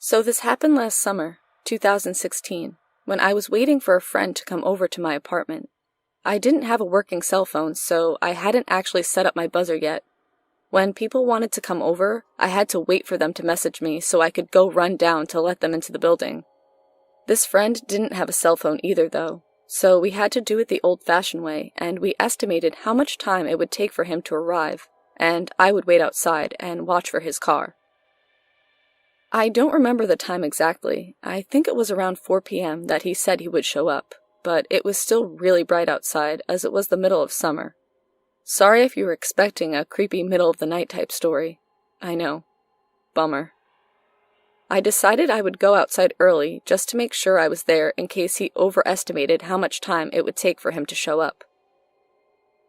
So this happened last summer, 2016, when I was waiting for a friend to come over to my apartment. I didn't have a working cell phone, so I hadn't actually set up my buzzer yet. When people wanted to come over, I had to wait for them to message me so I could go run down to let them into the building. This friend didn't have a cell phone either, though, so we had to do it the old-fashioned way, and we estimated how much time it would take for him to arrive, and I would wait outside and watch for his car. I don't remember the time exactly. I think it was around 4 p.m. that he said he would show up, but it was still really bright outside as it was the middle of summer. Sorry if you were expecting a creepy middle-of-the-night type story. I know. Bummer. I decided I would go outside early just to make sure I was there in case he overestimated how much time it would take for him to show up.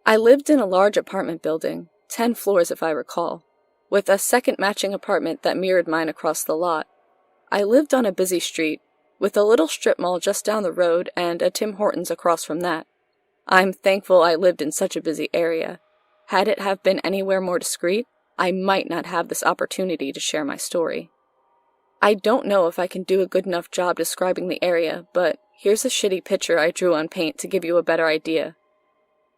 I lived in a large apartment building, 10 floors if I recall, with a second matching apartment that mirrored mine across the lot. I lived on a busy street, with a little strip mall just down the road and a Tim Hortons across from that. I'm thankful I lived in such a busy area. Had it have been anywhere more discreet, I might not have this opportunity to share my story. I don't know if I can do a good enough job describing the area, but here's a shitty picture I drew on paint to give you a better idea.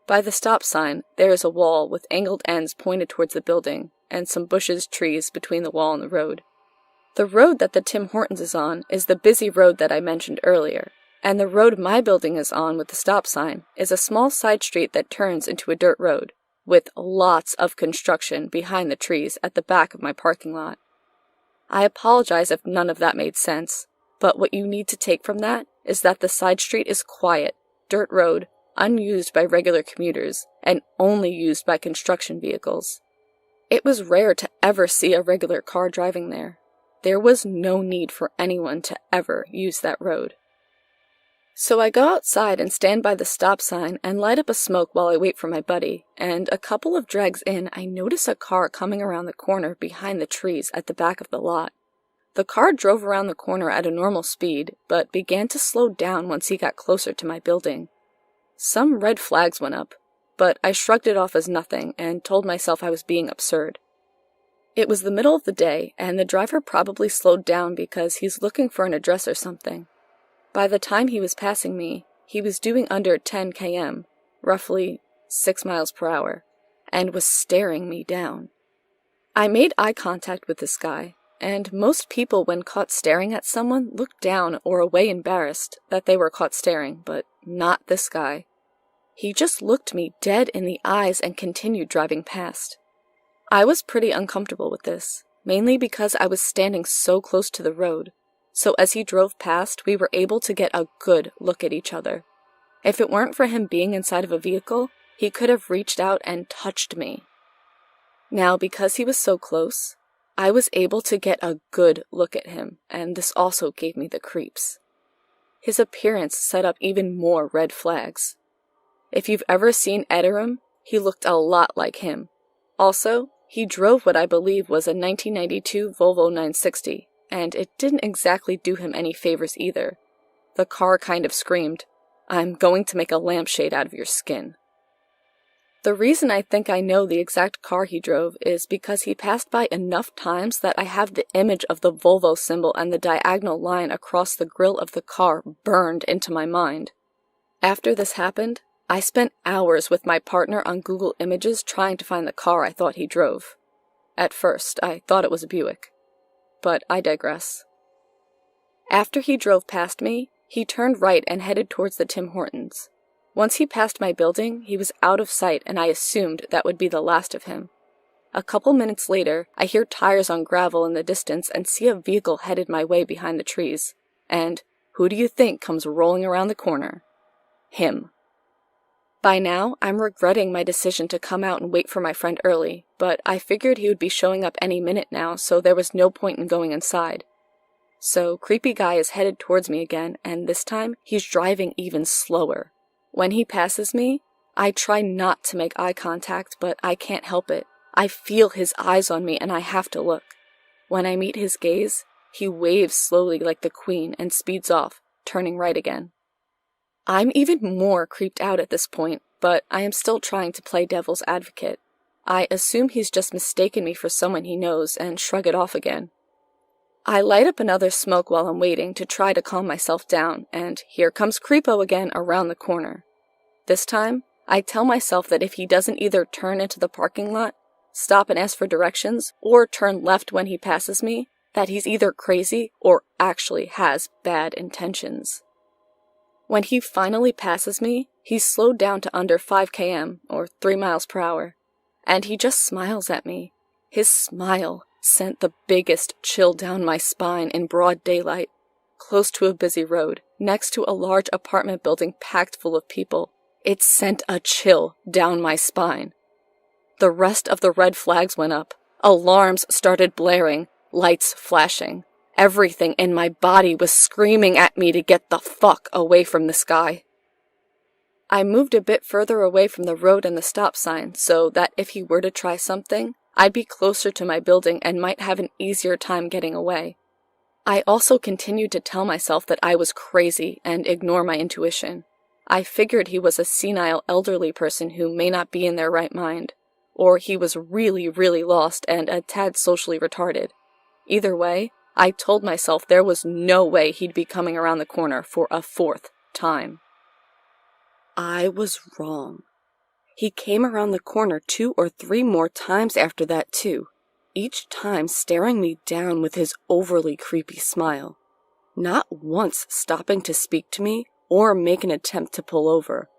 By the stop sign, there is a wall with angled ends pointed towards the building, and some bushes, trees between the wall and the road. The road that the Tim Hortons is on is the busy road that I mentioned earlier, and the road my building is on with the stop sign is a small side street that turns into a dirt road, with lots of construction behind the trees at the back of my parking lot. I apologize if none of that made sense, but what you need to take from that is that the side street is quiet, dirt road, unused by regular commuters, and only used by construction vehicles. It was rare to ever see a regular car driving there. There was no need for anyone to ever use that road. So I go outside and stand by the stop sign and light up a smoke while I wait for my buddy, and a couple of drags in, I notice a car coming around the corner behind the trees at the back of the lot. The car drove around the corner at a normal speed, but began to slow down once he got closer to my building. Some red flags went up, but I shrugged it off as nothing and told myself I was being absurd. It was the middle of the day, and the driver probably slowed down because he's looking for an address or something. By the time he was passing me, he was doing under 10 km, roughly 6 miles per hour, and was staring me down. I made eye contact with this guy, and most people when caught staring at someone look down or away embarrassed that they were caught staring, but not this guy. He just looked me dead in the eyes and continued driving past. I was pretty uncomfortable with this, mainly because I was standing so close to the road, so as he drove past, we were able to get a good look at each other. If it weren't for him being inside of a vehicle, he could have reached out and touched me. Now, because he was so close, I was able to get a good look at him, and this also gave me the creeps. His appearance set up even more red flags. If you've ever seen Ederum, he looked a lot like him. Also, he drove what I believe was a 1992 Volvo 960, and it didn't exactly do him any favors either. The car kind of screamed, "I'm going to make a lampshade out of your skin." The reason I think I know the exact car he drove is because he passed by enough times that I have the image of the Volvo symbol and the diagonal line across the grille of the car burned into my mind. After this happened, I spent hours with my partner on Google Images trying to find the car I thought he drove. At first, I thought it was a Buick. But I digress. After he drove past me, he turned right and headed towards the Tim Hortons. Once he passed my building, he was out of sight and I assumed that would be the last of him. A couple minutes later, I hear tires on gravel in the distance and see a vehicle headed my way behind the trees. And who do you think comes rolling around the corner? Him. By now, I'm regretting my decision to come out and wait for my friend early, but I figured he would be showing up any minute now, so there was no point in going inside. So, creepy guy is headed towards me again, and this time, he's driving even slower. When he passes me, I try not to make eye contact, but I can't help it. I feel his eyes on me and I have to look. When I meet his gaze, he waves slowly like the Queen and speeds off, turning right again. I'm even more creeped out at this point, but I am still trying to play devil's advocate. I assume he's just mistaken me for someone he knows and shrug it off again. I light up another smoke while I'm waiting to try to calm myself down, and here comes Creepo again around the corner. This time, I tell myself that if he doesn't either turn into the parking lot, stop and ask for directions, or turn left when he passes me, that he's either crazy or actually has bad intentions. When he finally passes me, he's slowed down to under 5 km, or 3 miles per hour, and he just smiles at me. His smile sent the biggest chill down my spine in broad daylight, close to a busy road, next to a large apartment building packed full of people. It sent a chill down my spine. The rest of the red flags went up. Alarms started blaring, lights flashing. Everything in my body was screaming at me to get the fuck away from this guy. I moved a bit further away from the road and the stop sign so that if he were to try something, I'd be closer to my building and might have an easier time getting away. I also continued to tell myself that I was crazy and ignore my intuition. I figured he was a senile elderly person who may not be in their right mind, or he was really, really lost and a tad socially retarded. Either way, I told myself there was no way he'd be coming around the corner for a 4th time. I was wrong. He came around the corner 2 or 3 more times after that too, each time staring me down with his overly creepy smile. Not once stopping to speak to me or make an attempt to pull over,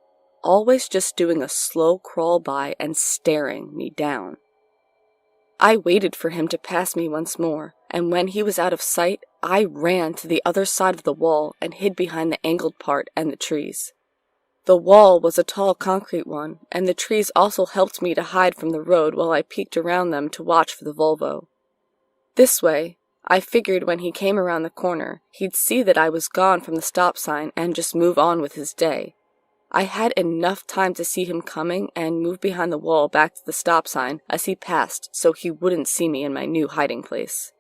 always just doing a slow crawl by and staring me down. I waited for him to pass me once more, and when he was out of sight, I ran to the other side of the wall and hid behind the angled part and the trees. The wall was a tall concrete one, and the trees also helped me to hide from the road while I peeked around them to watch for the Volvo. This way, I figured when he came around the corner, he'd see that I was gone from the stop sign and just move on with his day. I had enough time to see him coming and move behind the wall back to the stop sign as he passed so he wouldn't see me in my new hiding place.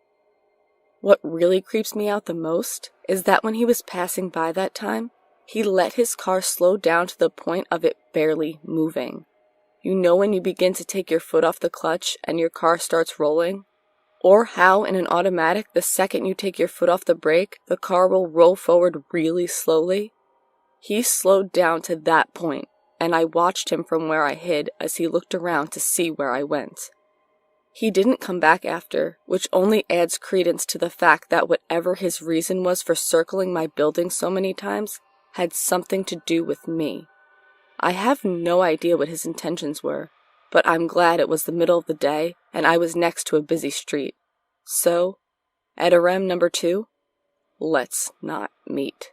What really creeps me out the most is that when he was passing by that time, he let his car slow down to the point of it barely moving. You know when you begin to take your foot off the clutch and your car starts rolling? Or how in an automatic, the second you take your foot off the brake, the car will roll forward really slowly? He slowed down to that point, and I watched him from where I hid as he looked around to see where I went. He didn't come back after, which only adds credence to the fact that whatever his reason was for circling my building so many times had something to do with me. I have no idea what his intentions were, but I'm glad it was the middle of the day and I was next to a busy street. So, Edarem number 2, let's not meet.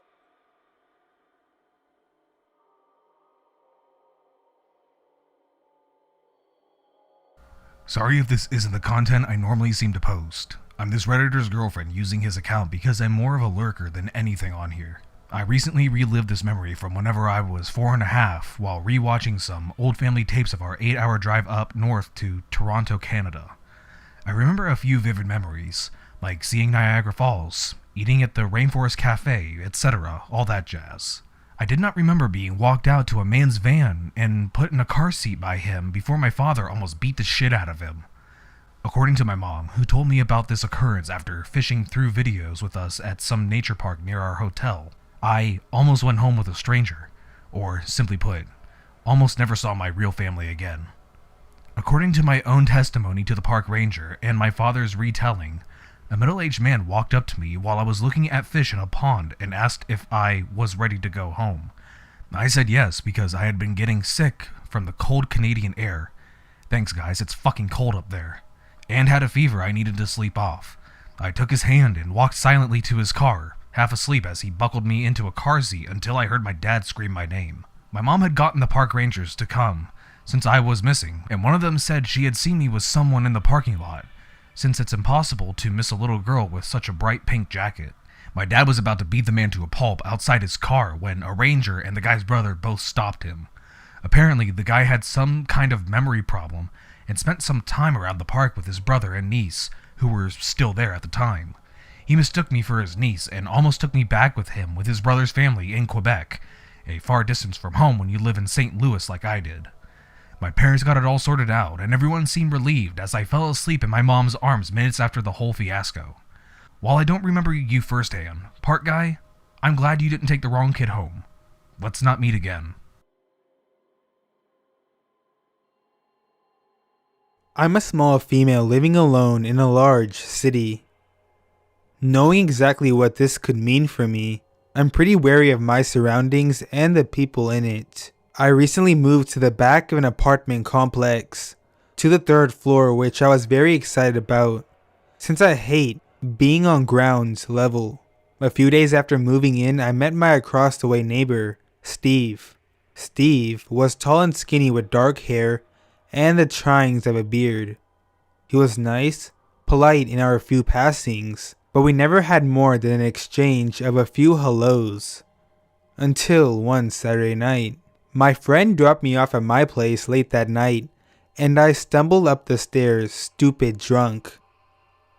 Sorry if this isn't the content I normally seem to post. I'm this Redditor's girlfriend using his account because I'm more of a lurker than anything on here. I recently relived this memory from whenever I was 4.5 while rewatching some old family tapes of our 8-hour drive up north to Toronto, Canada. I remember a few vivid memories, like seeing Niagara Falls, eating at the Rainforest Cafe, etc., all that jazz. I did not remember being walked out to a man's van and put in a car seat by him before my father almost beat the shit out of him. According to my mom, who told me about this occurrence after fishing through videos with us at some nature park near our hotel, I almost went home with a stranger, or simply put, almost never saw my real family again. According to my own testimony to the park ranger and my father's retelling, a middle-aged man walked up to me while I was looking at fish in a pond and asked if I was ready to go home. I said yes because I had been getting sick from the cold Canadian air. Thanks guys, it's fucking cold up there. And had a fever I needed to sleep off. I took his hand and walked silently to his car, half asleep as he buckled me into a car seat until I heard my dad scream my name. My mom had gotten the park rangers to come, since I was missing, and one of them said she had seen me with someone in the parking lot, since it's impossible to miss a little girl with such a bright pink jacket. My dad was about to beat the man to a pulp outside his car when a ranger and the guy's brother both stopped him. Apparently, the guy had some kind of memory problem and spent some time around the park with his brother and niece, who were still there at the time. He mistook me for his niece and almost took me back with him with his brother's family in Quebec, a far distance from home when you live in St. Louis like I did. My parents got it all sorted out, and everyone seemed relieved as I fell asleep in my mom's arms minutes after the whole fiasco. While I don't remember you firsthand, Park Guy, I'm glad you didn't take the wrong kid home. Let's not meet again. I'm a small female living alone in a large city. Knowing exactly what this could mean for me, I'm pretty wary of my surroundings and the people in it. I recently moved to the back of an apartment complex, to the 3rd floor, which I was very excited about, since I hate being on ground level. A few days after moving in, I met my across the way neighbor, Steve. Steve was tall and skinny with dark hair and the tryings of a beard. He was nice, polite in our few passings, but we never had more than an exchange of a few hellos. Until one Saturday night. My friend dropped me off at my place late that night, and I stumbled up the stairs stupid drunk.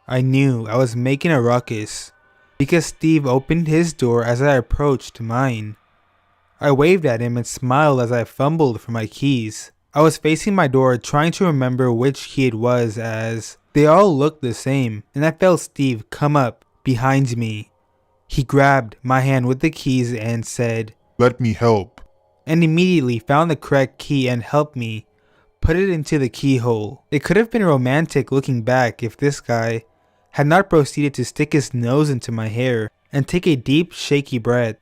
I knew I was making a ruckus, because Steve opened his door as I approached mine. I waved at him and smiled as I fumbled for my keys. I was facing my door trying to remember which key it was, as they all looked the same, and I felt Steve come up behind me. He grabbed my hand with the keys and said, "Let me help." And immediately found the correct key and helped me put it into the keyhole. It could have been romantic looking back if this guy had not proceeded to stick his nose into my hair and take a deep, shaky breath.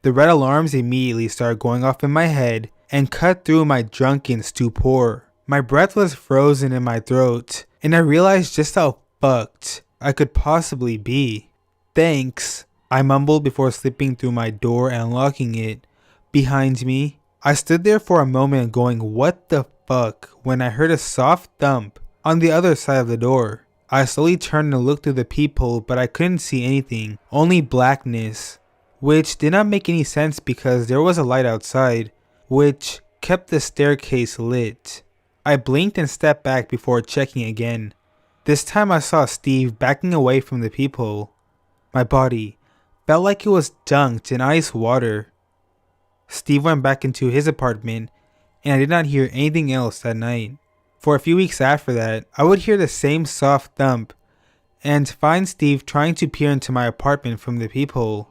The red alarms immediately started going off in my head and cut through my drunken stupor. My breath was frozen in my throat, and I realized just how fucked I could possibly be. "Thanks," I mumbled before slipping through my door and locking it behind me. I stood there for a moment going, what the fuck, when I heard a soft thump on the other side of the door. I slowly turned and looked through the peephole, but I couldn't see anything, only blackness, which did not make any sense because there was a light outside, which kept the staircase lit. I blinked and stepped back before checking again. This time I saw Steve backing away from the peephole. My body felt like it was dunked in ice water. Steve went back into his apartment, and I did not hear anything else that night. For a few weeks after that, I would hear the same soft thump, and find Steve trying to peer into my apartment from the peephole.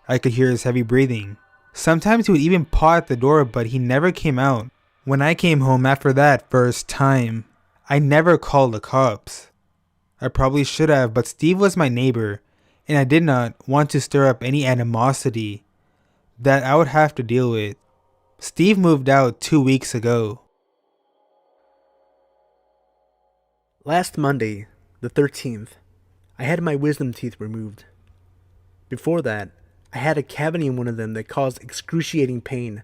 I could hear his heavy breathing. Sometimes he would even paw at the door, but he never came out. When I came home after that first time, I never called the cops. I probably should have, but Steve was my neighbor, and I did not want to stir up any animosity that I would have to deal with. Steve moved out 2 weeks ago. Last Monday, the 13th, I had my wisdom teeth removed. Before that, I had a cavity in one of them that caused excruciating pain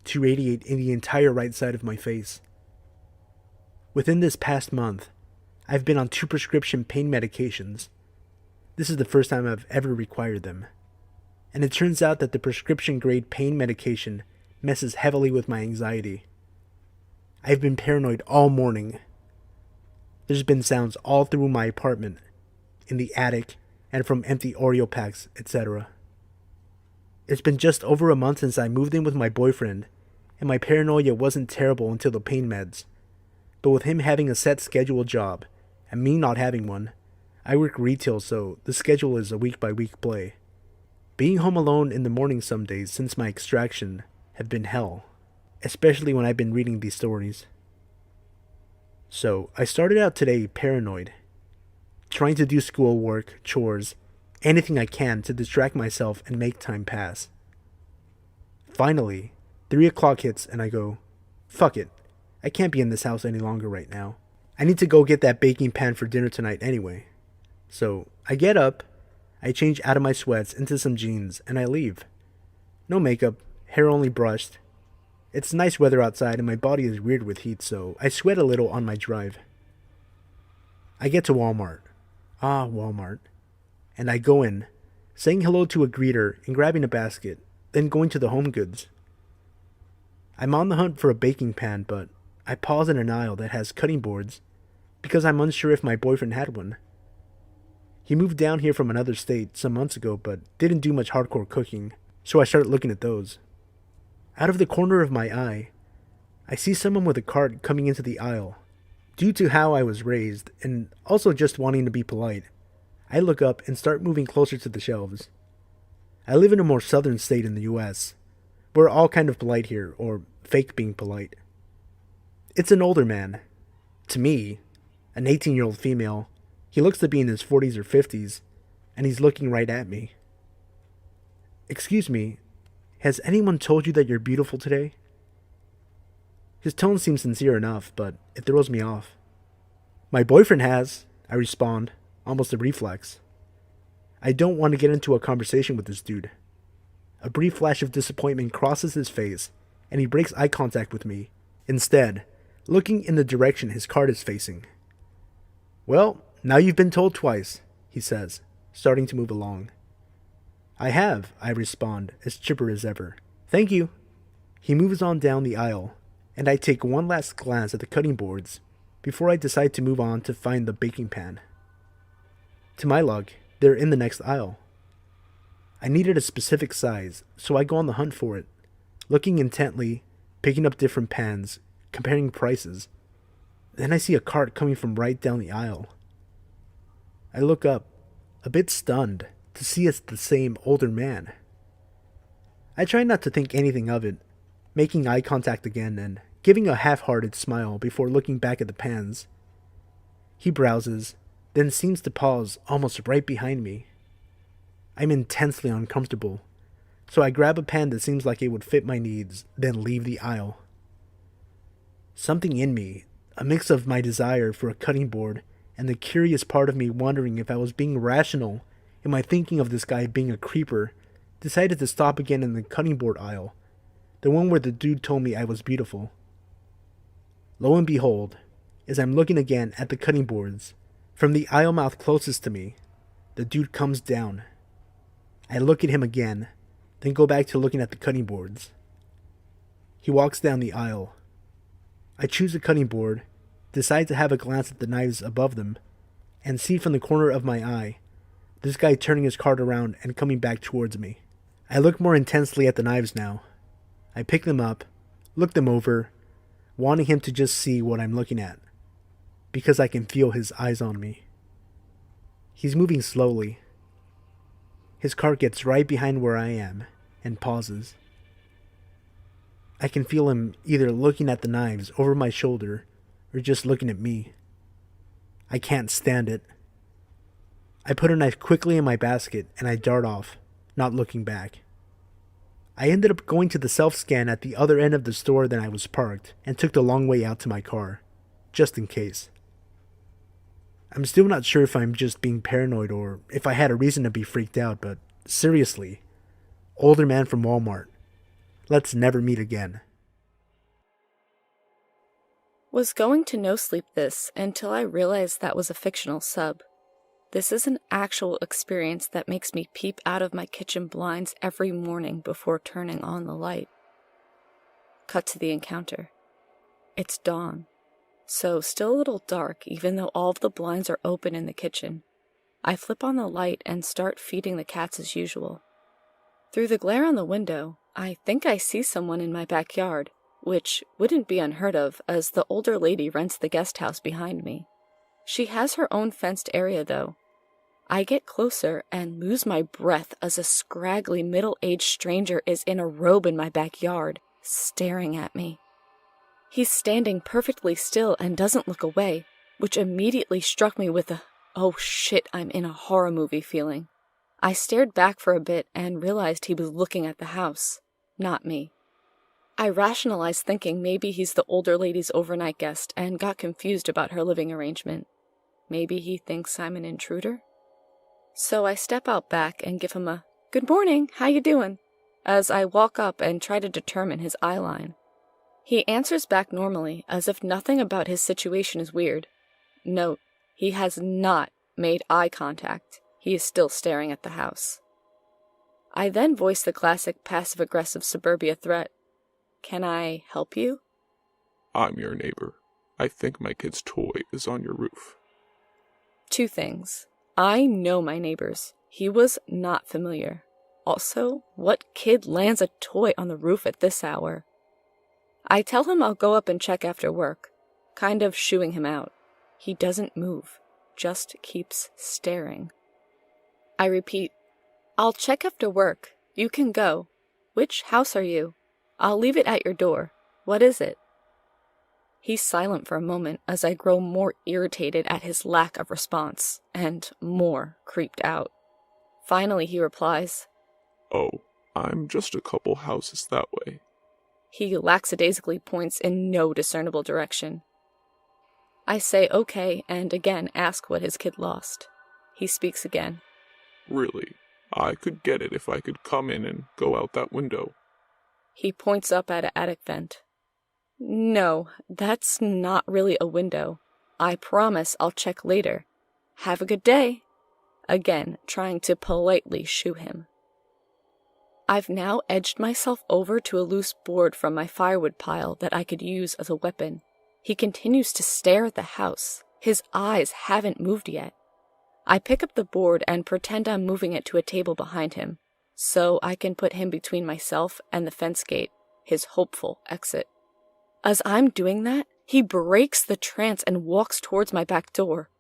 to radiate in the entire right side of my face. Within this past month, I've been on 2 prescription pain medications. This is the first time I've ever required them. And it turns out that the prescription grade pain medication messes heavily with my anxiety. I've been paranoid all morning. There's been sounds all through my apartment, in the attic, and from empty Oreo packs, etc. It's been just over a month since I moved in with my boyfriend, and my paranoia wasn't terrible until the pain meds. But with him having a set scheduled job, and me not having one, I work retail, so the schedule is a week-by-week play. Being home alone in the morning some days since my extraction have been hell, especially when I've been reading these stories. So I started out today paranoid, trying to do schoolwork, chores, anything I can to distract myself and make time pass. Finally, 3 o'clock hits and I go, fuck it, I can't be in this house any longer right now. I need to go get that baking pan for dinner tonight anyway. So I get up, I change out of my sweats into some jeans, and I leave. No makeup, hair only brushed. It's nice weather outside and my body is weird with heat, so I sweat a little on my drive. I get to Walmart. Walmart. And I go in, saying hello to a greeter and grabbing a basket, then going to the home goods. I'm on the hunt for a baking pan, but I pause in an aisle that has cutting boards because I'm unsure if my boyfriend had one. He moved down here from another state some months ago, but didn't do much hardcore cooking, so I started looking at those. Out of the corner of my eye, I see someone with a cart coming into the aisle. Due to how I was raised, and also just wanting to be polite, I look up and start moving closer to the shelves. I live in a more southern state in the US. We're all kind of polite here, or fake being polite. It's an older man. To me, an 18-year-old female. He looks to be in his 40s or 50s, and he's looking right at me. Excuse me, has anyone told you that you're beautiful today? His tone seems sincere enough, but it throws me off. My boyfriend has, I respond, almost a reflex. I don't want to get into a conversation with this dude. A brief flash of disappointment crosses his face, and he breaks eye contact with me, instead, looking in the direction his cart is facing. Well, now you've been told twice, he says, starting to move along. I have, I respond, as chipper as ever. Thank you. He moves on down the aisle, and I take one last glance at the cutting boards before I decide to move on to find the baking pan. To my luck, they're in the next aisle. I needed a specific size, so I go on the hunt for it, looking intently, picking up different pans, comparing prices. Then I see a cart coming from right down the aisle. I look up, a bit stunned, to see it's the same older man. I try not to think anything of it, making eye contact again and giving a half-hearted smile before looking back at the pans. He browses, then seems to pause almost right behind me. I'm intensely uncomfortable, so I grab a pan that seems like it would fit my needs, then leave the aisle. Something in me, a mix of my desire for a cutting board and the curious part of me wondering if I was being rational in my thinking of this guy being a creeper, decided to stop again in the cutting board aisle, the one where the dude told me I was beautiful. Lo and behold, as I'm looking again at the cutting boards, from the aisle mouth closest to me, the dude comes down. I look at him again, then go back to looking at the cutting boards. He walks down the aisle. I choose a cutting board, decide to have a glance at the knives above them, and see from the corner of my eye this guy turning his cart around and coming back towards me. I look more intensely at the knives now. I pick them up, look them over, wanting him to just see what I'm looking at, because I can feel his eyes on me. He's moving slowly. His cart gets right behind where I am and pauses. I can feel him either looking at the knives over my shoulder or just looking at me. I can't stand it. I put a knife quickly in my basket and I dart off, not looking back. I ended up going to the self-scan at the other end of the store than I was parked and took the long way out to my car, just in case. I'm still not sure if I'm just being paranoid or if I had a reason to be freaked out, but seriously, older man from Walmart. Let's never meet again. Was going to no sleep this until I realized that was a fictional sub. This is an actual experience that makes me peep out of my kitchen blinds every morning before turning on the light. Cut to the encounter. It's dawn, so still a little dark even though all of the blinds are open in the kitchen. I flip on the light and start feeding the cats as usual. Through the glare on the window, I think I see someone in my backyard, which wouldn't be unheard of as the older lady rents the guest house behind me. She has her own fenced area, though. I get closer and lose my breath as a scraggly middle-aged stranger is in a robe in my backyard, staring at me. He's standing perfectly still and doesn't look away, which immediately struck me with a, oh shit, I'm in a horror movie feeling. I stared back for a bit and realized he was looking at the house, not me. I rationalized thinking maybe he's the older lady's overnight guest and got confused about her living arrangement. Maybe he thinks I'm an intruder? So I step out back and give him a, "Good morning, how you doing?" as I walk up and try to determine his eye line. He answers back normally, as if nothing about his situation is weird. Note, he has not made eye contact. He is still staring at the house. I then voice the classic passive-aggressive suburbia threat. "Can I help you?" I'm your neighbor. I think my kid's toy is on your roof. Two things. I know my neighbors. He was not familiar. Also, what kid lands a toy on the roof at this hour? I tell him I'll go up and check after work, kind of shooing him out. He doesn't move, just keeps staring. I repeat, "I'll check after work. You can go. Which house are you? I'll leave it at your door. What is it?" He's silent for a moment as I grow more irritated at his lack of response and more creeped out. Finally, he replies. Oh, I'm just a couple houses that way. He lackadaisically points in no discernible direction. I say okay and again ask what his kid lost. He speaks again. Really, I could get it if I could come in and go out that window. He points up at an attic vent. No, that's not really a window. I promise I'll check later. Have a good day. Again, trying to politely shoo him. I've now edged myself over to a loose board from my firewood pile that I could use as a weapon. He continues to stare at the house. His eyes haven't moved yet. I pick up the board and pretend I'm moving it to a table behind him, so I can put him between myself and the fence gate, his hopeful exit. As I'm doing that, he breaks the trance and walks towards my back door.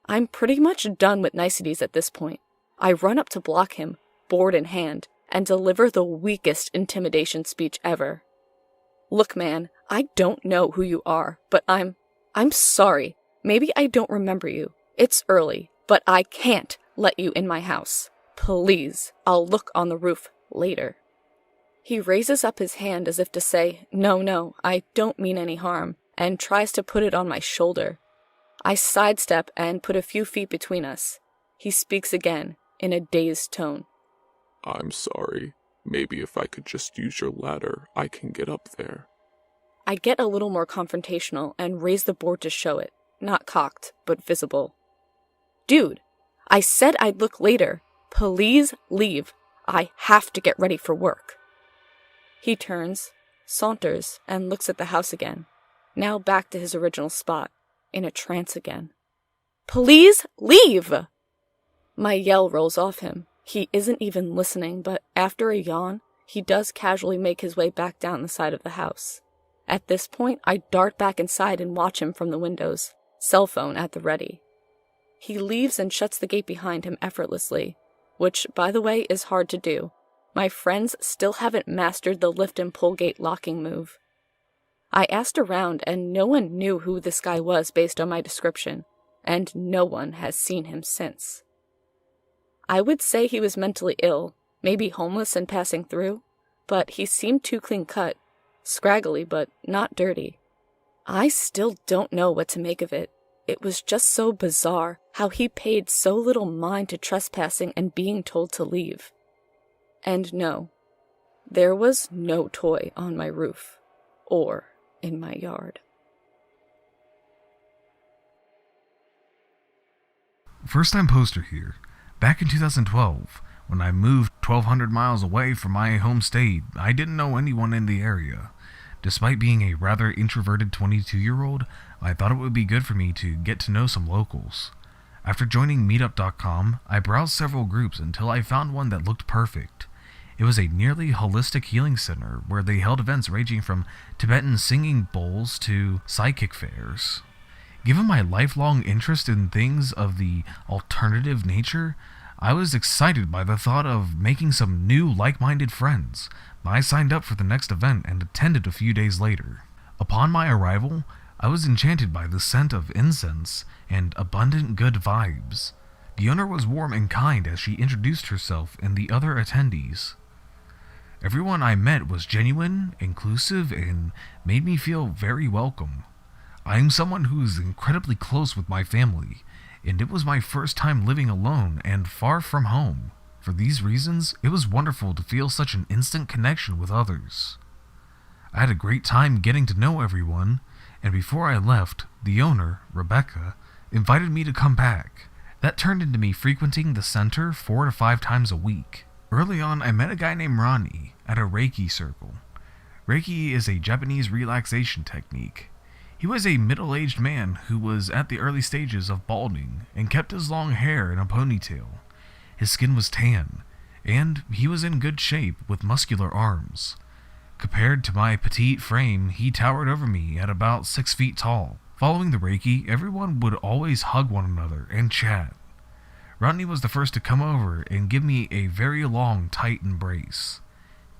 I'm pretty much done with niceties at this point. I run up to block him, board in hand, and deliver the weakest intimidation speech ever. Look, man, I don't know who you are, but I'm sorry. Maybe I don't remember you. It's early, but I can't let you in my house. Please, I'll look on the roof later. He raises up his hand as if to say, no, I don't mean any harm, and tries to put it on my shoulder. I sidestep and put a few feet between us. He speaks again, in a dazed tone. I'm sorry. Maybe if I could just use your ladder, I can get up there. I get a little more confrontational and raise the board to show it, not cocked, but visible. Dude, I said I'd look later. Please leave. I have to get ready for work. He turns, saunters, and looks at the house again, now back to his original spot, in a trance again. Please leave! My yell rolls off him. He isn't even listening, but after a yawn, he does casually make his way back down the side of the house. At this point, I dart back inside and watch him from the windows, cell phone at the ready. He leaves and shuts the gate behind him effortlessly, which, by the way, is hard to do. My friends still haven't mastered the lift and pull gate locking move. I asked around and no one knew who this guy was based on my description, and no one has seen him since. I would say he was mentally ill, maybe homeless and passing through, but he seemed too clean-cut, scraggly but not dirty. I still don't know what to make of it. It was just so bizarre how he paid so little mind to trespassing and being told to leave. And no, there was no toy on my roof or in my yard. First time poster here. Back in 2012, when I moved 1,200 miles away from my home state, I didn't know anyone in the area. Despite being a rather introverted 22-year-old, I thought it would be good for me to get to know some locals. After joining Meetup.com, I browsed several groups until I found one that looked perfect. It was a nearly holistic healing center where they held events ranging from Tibetan singing bowls to psychic fairs. Given my lifelong interest in things of the alternative nature, I was excited by the thought of making some new like-minded friends. I signed up for the next event and attended a few days later. Upon my arrival, I was enchanted by the scent of incense and abundant good vibes. The owner was warm and kind as she introduced herself and the other attendees. Everyone I met was genuine, inclusive, and made me feel very welcome. I am someone who is incredibly close with my family, and it was my first time living alone and far from home. For these reasons, it was wonderful to feel such an instant connection with others. I had a great time getting to know everyone, and before I left, the owner, Rebecca, invited me to come back. That turned into me frequenting the center 4 to 5 times a week. Early on, I met a guy named Ronnie at a Reiki circle. Reiki is a Japanese relaxation technique. He was a middle-aged man who was at the early stages of balding and kept his long hair in a ponytail. His skin was tan, and he was in good shape with muscular arms. Compared to my petite frame, he towered over me at about 6 feet tall. Following the Reiki, everyone would always hug one another and chat. Rodney was the first to come over and give me a very long, tight embrace.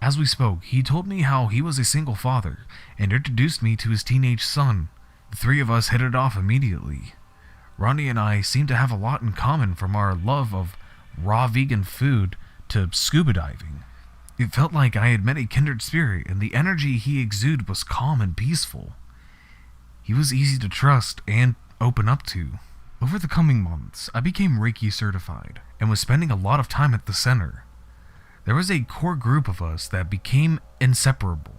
As we spoke, he told me how he was a single father and introduced me to his teenage son. The three of us hit it off immediately. Rodney and I seemed to have a lot in common, from our love of raw vegan food to scuba diving. It felt like I had met a kindred spirit, and the energy he exuded was calm and peaceful. He was easy to trust and open up to. Over the coming months, I became Reiki certified and was spending a lot of time at the center. There was a core group of us that became inseparable.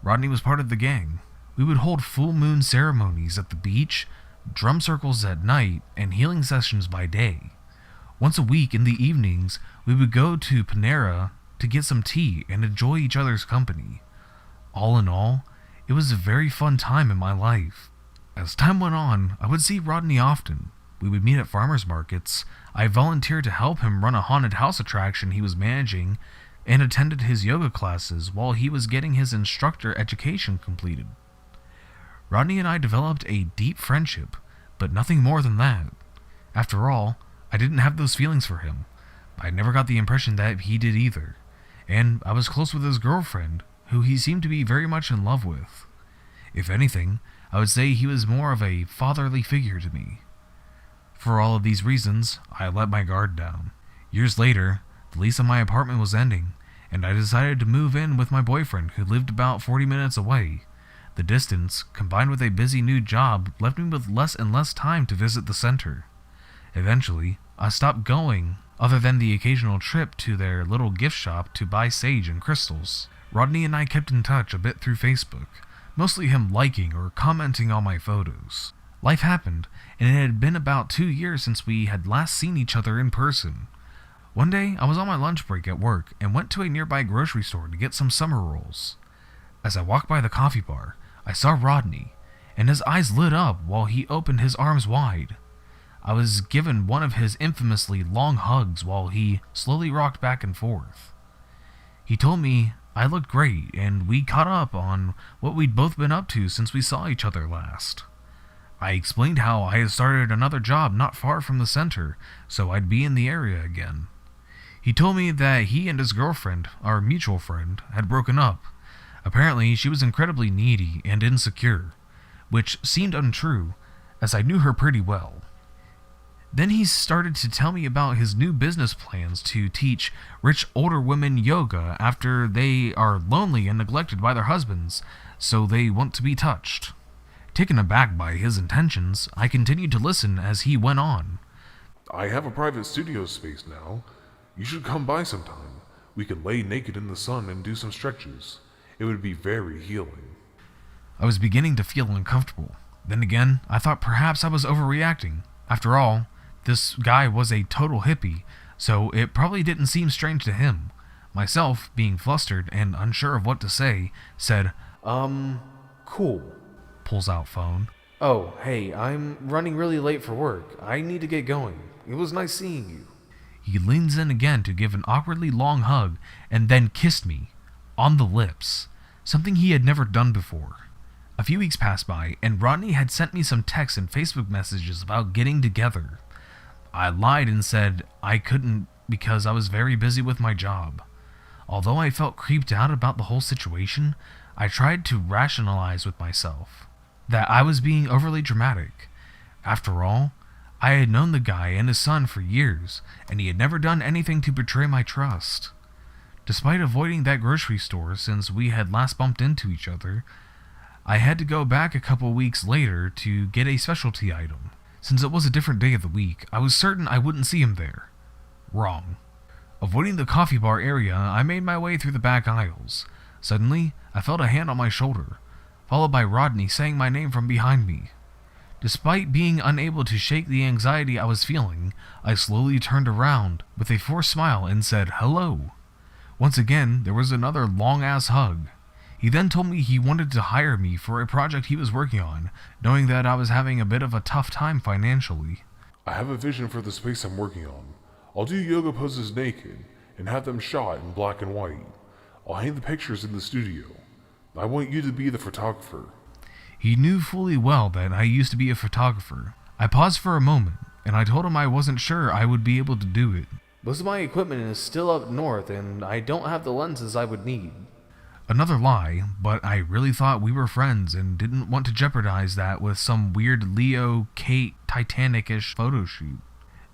Rodney was part of the gang. We would hold full moon ceremonies at the beach, drum circles at night, and healing sessions by day. Once a week in the evenings, we would go to Panera to get some tea and enjoy each other's company. All in all, it was a very fun time in my life. As time went on, I would see Rodney often. We would meet at farmers markets. I volunteered to help him run a haunted house attraction he was managing and attended his yoga classes while he was getting his instructor education completed. Rodney and I developed a deep friendship, but nothing more than that. After all, I didn't have those feelings for him. I never got the impression that he did either, and I was close with his girlfriend, who he seemed to be very much in love with. If anything, I would say he was more of a fatherly figure to me. For all of these reasons, I let my guard down. Years later, the lease on my apartment was ending, and I decided to move in with my boyfriend, who lived about 40 minutes away. The distance, combined with a busy new job, left me with less and less time to visit the center. Eventually, I stopped going, other than the occasional trip to their little gift shop to buy sage and crystals. Rodney and I kept in touch a bit through Facebook, mostly him liking or commenting on my photos. Life happened, and it had been about 2 years since we had last seen each other in person. One day, I was on my lunch break at work and went to a nearby grocery store to get some summer rolls. As I walked by the coffee bar, I saw Rodney, and his eyes lit up while he opened his arms wide. I was given one of his infamously long hugs while he slowly rocked back and forth. He told me I looked great, and we caught up on what we'd both been up to since we saw each other last. I explained how I had started another job not far from the center, so I'd be in the area again. He told me that he and his girlfriend, our mutual friend, had broken up. Apparently, she was incredibly needy and insecure, which seemed untrue, as I knew her pretty well. Then he started to tell me about his new business plans to teach rich older women yoga after they are lonely and neglected by their husbands, so they want to be touched. Taken aback by his intentions, I continued to listen as he went on. I have a private studio space now. You should come by sometime. We could lay naked in the sun and do some stretches. It would be very healing. I was beginning to feel uncomfortable. Then again, I thought perhaps I was overreacting. After all, this guy was a total hippie, so it probably didn't seem strange to him. Myself, being flustered and unsure of what to say, said, Cool. Pulls out phone. Oh, hey, I'm running really late for work. I need to get going. It was nice seeing you. He leans in again to give an awkwardly long hug and then kissed me. On the lips. Something he had never done before. A few weeks passed by, and Rodney had sent me some texts and Facebook messages about getting together. I lied and said I couldn't because I was very busy with my job. Although I felt creeped out about the whole situation, I tried to rationalize with myself that I was being overly dramatic. After all, I had known the guy and his son for years, and he had never done anything to betray my trust. Despite avoiding that grocery store since we had last bumped into each other, I had to go back a couple weeks later to get a specialty item. Since it was a different day of the week, I was certain I wouldn't see him there. Wrong. Avoiding the coffee bar area, I made my way through the back aisles. Suddenly, I felt a hand on my shoulder, followed by Rodney saying my name from behind me. Despite being unable to shake the anxiety I was feeling, I slowly turned around with a forced smile and said, "Hello." Once again, there was another long-ass hug. He then told me he wanted to hire me for a project he was working on, knowing that I was having a bit of a tough time financially. I have a vision for the space I'm working on. I'll do yoga poses naked and have them shot in black and white. I'll hang the pictures in the studio. I want you to be the photographer. He knew fully well that I used to be a photographer. I paused for a moment, and I told him I wasn't sure I would be able to do it. Most of my equipment is still up north, and I don't have the lenses I would need. Another lie, but I really thought we were friends and didn't want to jeopardize that with some weird Leo, Kate, Titanic-ish photo shoot.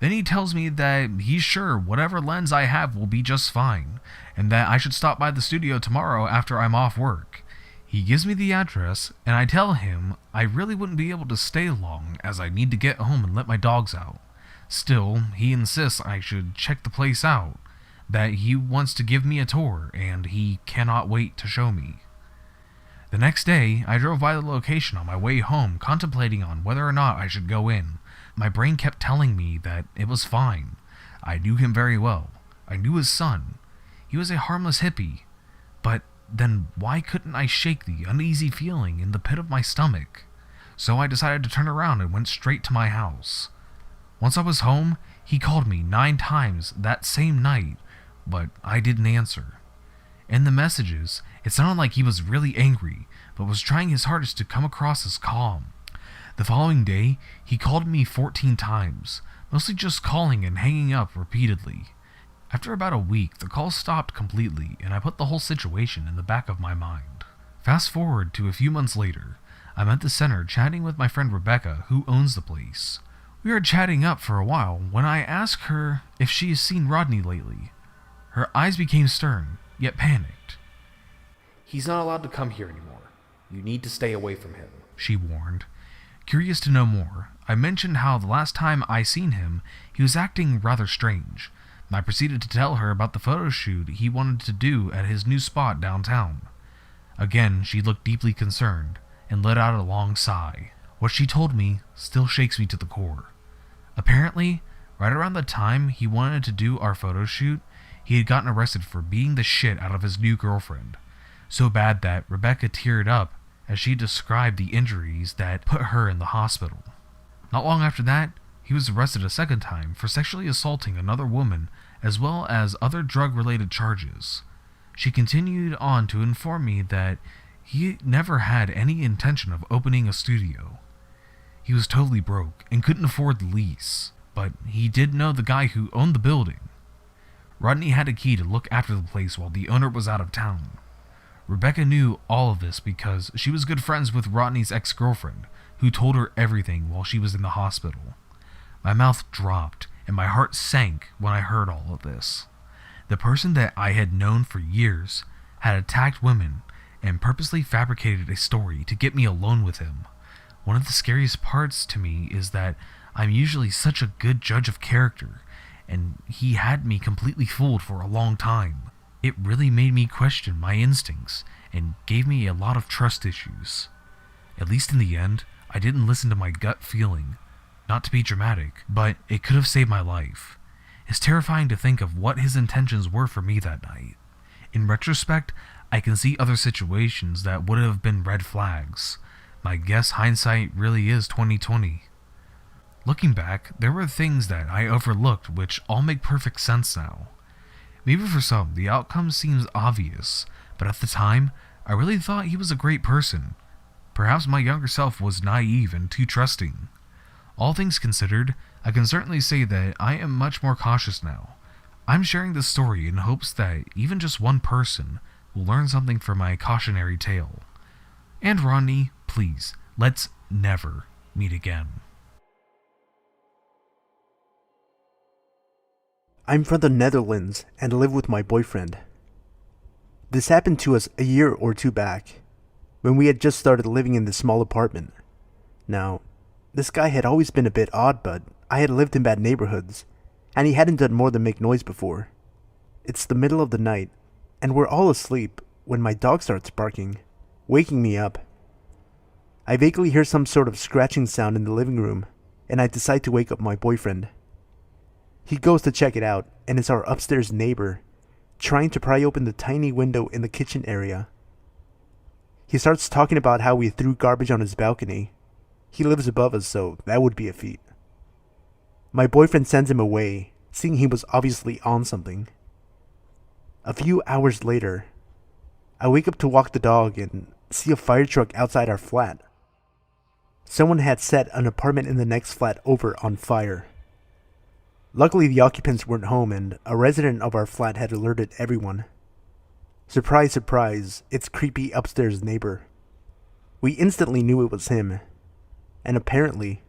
Then he tells me that he's sure whatever lens I have will be just fine, and that I should stop by the studio tomorrow after I'm off work. He gives me the address, and I tell him I really wouldn't be able to stay long as I need to get home and let my dogs out. Still, he insists I should check the place out, that he wants to give me a tour, and he cannot wait to show me. The next day, I drove by the location on my way home, contemplating on whether or not I should go in. My brain kept telling me that it was fine. I knew him very well. I knew his son. He was a harmless hippie. But then why couldn't I shake the uneasy feeling in the pit of my stomach? So I decided to turn around and went straight to my house. Once I was home, he called me 9 times that same night, but I didn't answer. In the messages, it sounded like he was really angry, but was trying his hardest to come across as calm. The following day, he called me 14 times, mostly just calling and hanging up repeatedly. After about a week, the call stopped completely, and I put the whole situation in the back of my mind. Fast forward to a few months later, I'm at the center chatting with my friend Rebecca, who owns the place. We were chatting up for a while when I asked her if she has seen Rodney lately. Her eyes became stern, yet panicked. He's not allowed to come here anymore. You need to stay away from him, she warned. Curious to know more, I mentioned how the last time I seen him, he was acting rather strange. I proceeded to tell her about the photo shoot he wanted to do at his new spot downtown. Again, she looked deeply concerned and let out a long sigh. What she told me still shakes me to the core. Apparently, right around the time he wanted to do our photo shoot, he had gotten arrested for beating the shit out of his new girlfriend. So bad that Rebecca teared up as she described the injuries that put her in the hospital. Not long after that, he was arrested a second time for sexually assaulting another woman as well as other drug-related charges. She continued on to inform me that he never had any intention of opening a studio. He was totally broke and couldn't afford the lease, but he did know the guy who owned the building. Rodney had a key to look after the place while the owner was out of town. Rebecca knew all of this because she was good friends with Rodney's ex-girlfriend, who told her everything while she was in the hospital. My mouth dropped and my heart sank when I heard all of this. The person that I had known for years had attacked women and purposely fabricated a story to get me alone with him. One of the scariest parts to me is that I'm usually such a good judge of character, and he had me completely fooled for a long time. It really made me question my instincts and gave me a lot of trust issues. At least in the end, I didn't listen to my gut feeling. Not to be dramatic, but it could have saved my life. It's terrifying to think of what his intentions were for me that night. In retrospect, I can see other situations that would have been red flags. I guess hindsight really is 20/20. Looking back, there were things that I overlooked which all make perfect sense now. Maybe for some, the outcome seems obvious, but at the time, I really thought he was a great person. Perhaps my younger self was naive and too trusting. All things considered, I can certainly say that I am much more cautious now. I'm sharing this story in hopes that even just one person will learn something from my cautionary tale. And Rodney, please, let's never meet again. I'm from the Netherlands and live with my boyfriend. This happened to us a year or two back, when we had just started living in this small apartment. Now, this guy had always been a bit odd, but I had lived in bad neighborhoods, and he hadn't done more than make noise before. It's the middle of the night, and we're all asleep when my dog starts barking, waking me up. I vaguely hear some sort of scratching sound in the living room, and I decide to wake up my boyfriend. He goes to check it out, and it's our upstairs neighbor, trying to pry open the tiny window in the kitchen area. He starts talking about how we threw garbage on his balcony. He lives above us, so that would be a feat. My boyfriend sends him away, seeing he was obviously on something. A few hours later, I wake up to walk the dog and see a fire truck outside our flat. Someone had set an apartment in the next flat over on fire. Luckily, the occupants weren't home and a resident of our flat had alerted everyone. Surprise, surprise, it's creepy upstairs neighbor. We instantly knew it was him, and apparently,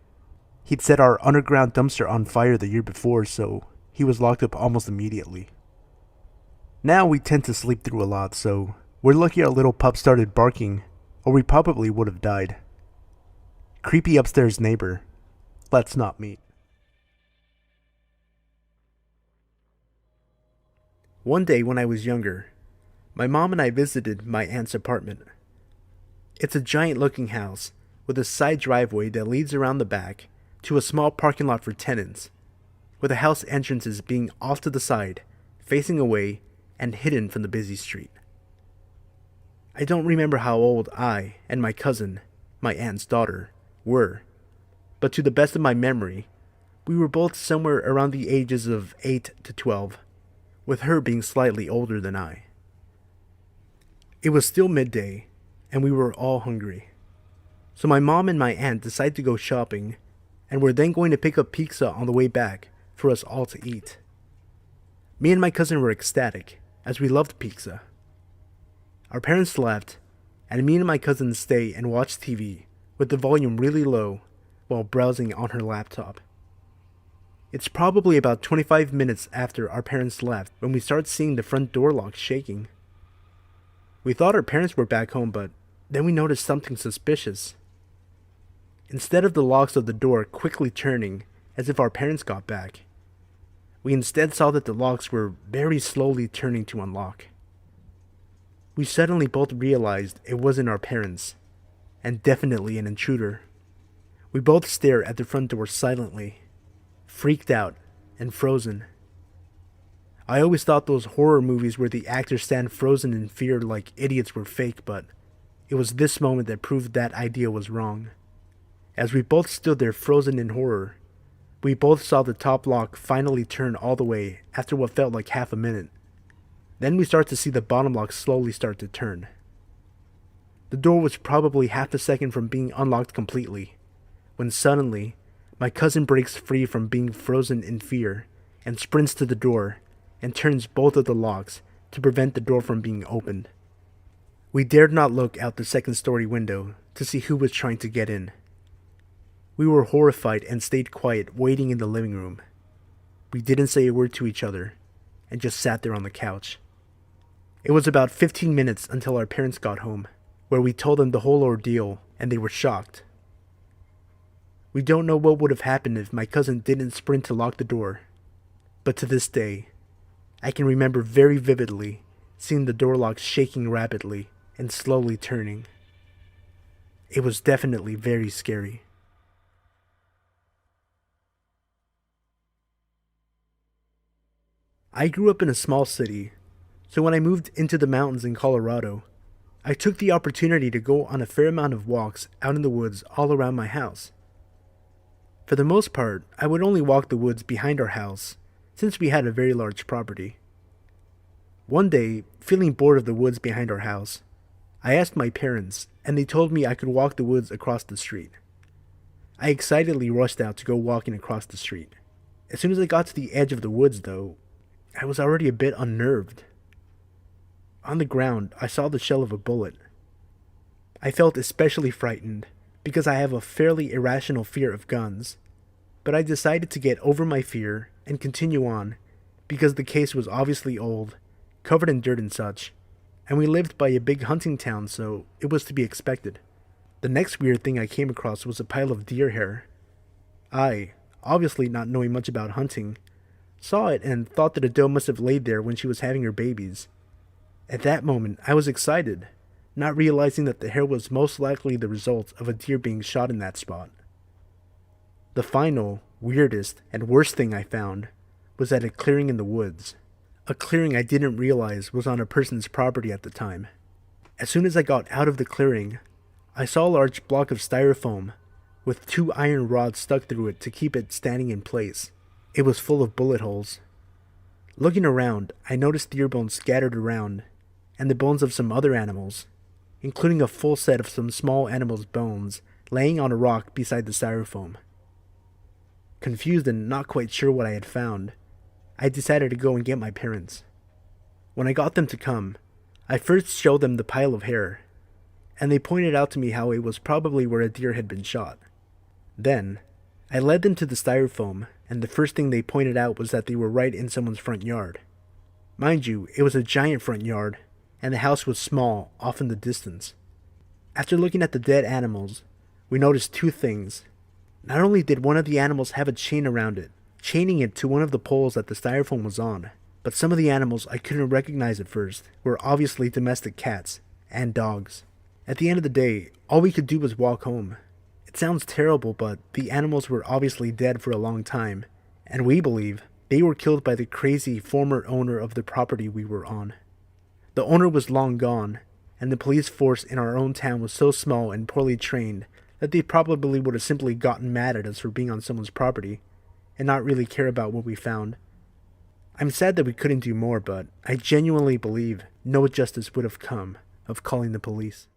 he'd set our underground dumpster on fire the year before, so he was locked up almost immediately. Now we tend to sleep through a lot, so we're lucky our little pup started barking, or we probably would have died. Creepy upstairs neighbor. Let's not meet. One day when I was younger, my mom and I visited my aunt's apartment. It's a giant looking house with a side driveway that leads around the back to a small parking lot for tenants, with the house entrances being off to the side, facing away, and hidden from the busy street. I don't remember how old I and my cousin, my aunt's daughter, were, but to the best of my memory, we were both somewhere around the ages of 8 to 12, with her being slightly older than I. It was still midday, and we were all hungry. So my mom and my aunt decided to go shopping, and were then going to pick up pizza on the way back for us all to eat. Me and my cousin were ecstatic, as we loved pizza. Our parents left, and me and my cousin stay and watch TV with the volume really low while browsing on her laptop. It's probably about 25 minutes after our parents left when we start seeing the front door lock shaking. We thought our parents were back home, but then we noticed something suspicious. Instead of the locks of the door quickly turning as if our parents got back, we instead saw that the locks were very slowly turning to unlock. We suddenly both realized it wasn't our parents, and definitely an intruder. We both stare at the front door silently, freaked out and frozen. I always thought those horror movies where the actors stand frozen in fear like idiots were fake, but it was this moment that proved that idea was wrong. As we both stood there frozen in horror, we both saw the top lock finally turn all the way after what felt like half a minute. Then we start to see the bottom lock slowly start to turn. The door was probably half a second from being unlocked completely, when suddenly, my cousin breaks free from being frozen in fear and sprints to the door and turns both of the locks to prevent the door from being opened. We dared not look out the second-story window to see who was trying to get in. We were horrified and stayed quiet, waiting in the living room. We didn't say a word to each other and just sat there on the couch. It was about 15 minutes until our parents got home, where we told them the whole ordeal and they were shocked. We don't know what would have happened if my cousin didn't sprint to lock the door, but to this day, I can remember very vividly seeing the door lock shaking rapidly and slowly turning. It was definitely very scary. I grew up in a small city, so when I moved into the mountains in Colorado, I took the opportunity to go on a fair amount of walks out in the woods all around my house. For the most part, I would only walk the woods behind our house, since we had a very large property. One day, feeling bored of the woods behind our house, I asked my parents, and they told me I could walk the woods across the street. I excitedly rushed out to go walking across the street. As soon as I got to the edge of the woods, though, I was already a bit unnerved. On the ground, I saw the shell of a bullet. I felt especially frightened because I have a fairly irrational fear of guns, but I decided to get over my fear and continue on because the case was obviously old, covered in dirt and such, and we lived by a big hunting town, so it was to be expected. The next weird thing I came across was a pile of deer hair. I, obviously not knowing much about hunting, saw it and thought that a doe must have laid there when she was having her babies. At that moment, I was excited, not realizing that the hair was most likely the result of a deer being shot in that spot. The final, weirdest, and worst thing I found was at a clearing in the woods. A clearing I didn't realize was on a person's property at the time. As soon as I got out of the clearing, I saw a large block of styrofoam with 2 iron rods stuck through it to keep it standing in place. It was full of bullet holes. Looking around, I noticed deer bones scattered around, and the bones of some other animals, including a full set of some small animals' bones, laying on a rock beside the styrofoam. Confused and not quite sure what I had found, I decided to go and get my parents. When I got them to come, I first showed them the pile of hair, and they pointed out to me how it was probably where a deer had been shot. Then, I led them to the styrofoam, and the first thing they pointed out was that they were right in someone's front yard. Mind you, it was a giant front yard, and the house was small, off in the distance. After looking at the dead animals, we noticed two things. Not only did one of the animals have a chain around it, chaining it to one of the poles that the styrofoam was on, but some of the animals I couldn't recognize at first were obviously domestic cats and dogs. At the end of the day, all we could do was walk home. It sounds terrible, but the animals were obviously dead for a long time, and we believe they were killed by the crazy former owner of the property we were on. The owner was long gone, and the police force in our own town was so small and poorly trained that they probably would have simply gotten mad at us for being on someone's property and not really care about what we found. I'm sad that we couldn't do more, but I genuinely believe no justice would have come of calling the police.